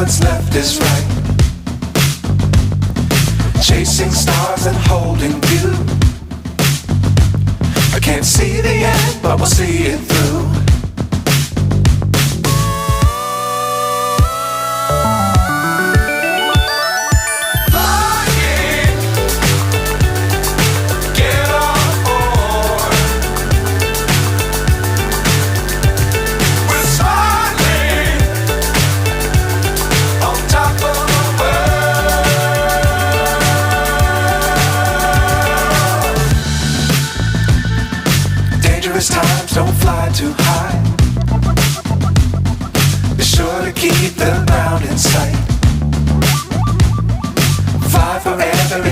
what's left is right. Chasing stars and holding you. I can't see the end, but we'll see it through. Dangerous times, don't fly too high. Be sure to keep the ground in sight. Fly forever.